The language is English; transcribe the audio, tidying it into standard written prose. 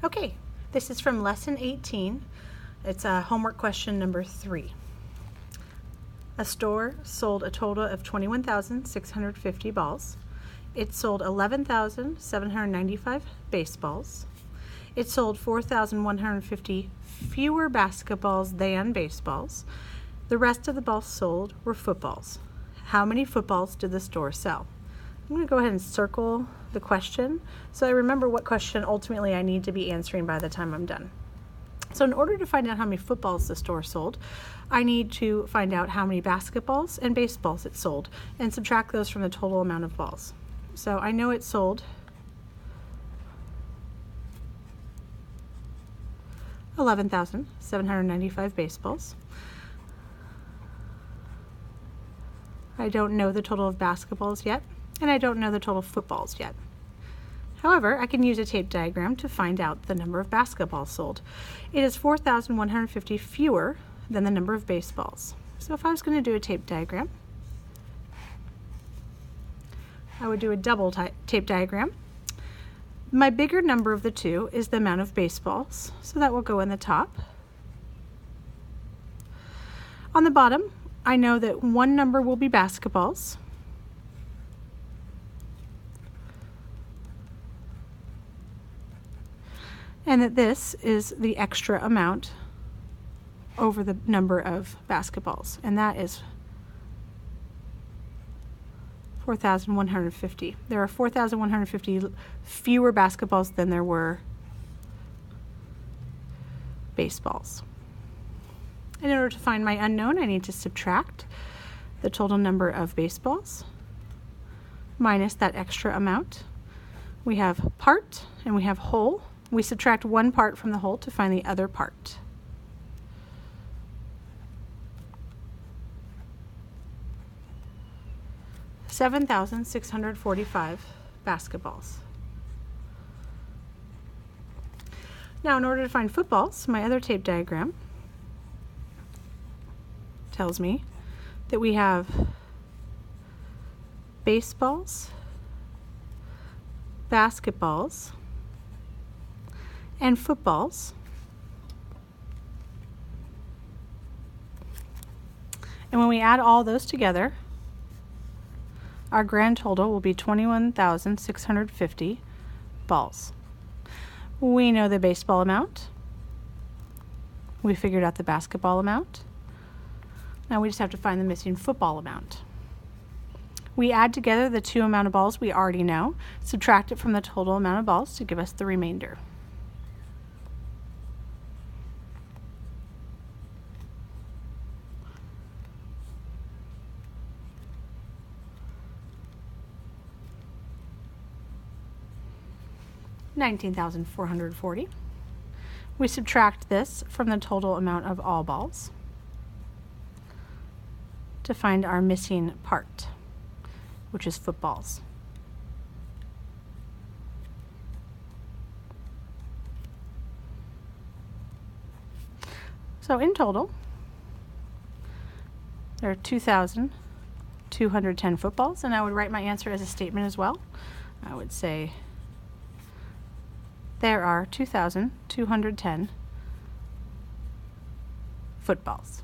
Okay, this is from lesson 18. It's homework question number 3. A store sold a total of 21,650 balls. It sold 11,795 baseballs. It sold 4,150 fewer basketballs than baseballs. The rest of the balls sold were footballs. How many footballs did the store sell? I'm going to go ahead and circle the question so I remember what question ultimately I need to be answering by the time I'm done. So in order to find out how many footballs the store sold, I need to find out how many basketballs and baseballs it sold and subtract those from the total amount of balls. So I know it sold 11,795 baseballs. I don't know the total of basketballs yet, and I don't know the total of footballs yet. However, I can use a tape diagram to find out the number of basketballs sold. It is 4,150 fewer than the number of baseballs. So if I was going to do a tape diagram, I would do a double tape diagram. My bigger number of the two is the amount of baseballs, so that will go in the top. On the bottom, I know that one number will be basketballs, and that this is the extra amount over the number of basketballs, and that is 4,150. There are 4,150 fewer basketballs than there were baseballs. In order to find my unknown, I need to subtract the total number of baseballs minus that extra amount. We have part and we have whole. We subtract one part from the whole to find the other part. $7,645 basketballs. Now, in order to find footballs, my other tape diagram tells me that we have baseballs, basketballs, and footballs. And when we add all those together, our grand total will be 21,650 balls. We know the baseball amount. We figured out the basketball amount. Now we just have to find the missing football amount. We add together the two amount of balls we already know, subtract it from the total amount of balls to give us the remainder. $19,440. We subtract this from the total amount of all balls to find our missing part, which is footballs. So in total, there are 2,210 footballs, and I would write my answer as a statement as well. I would say there are 2,210 footballs.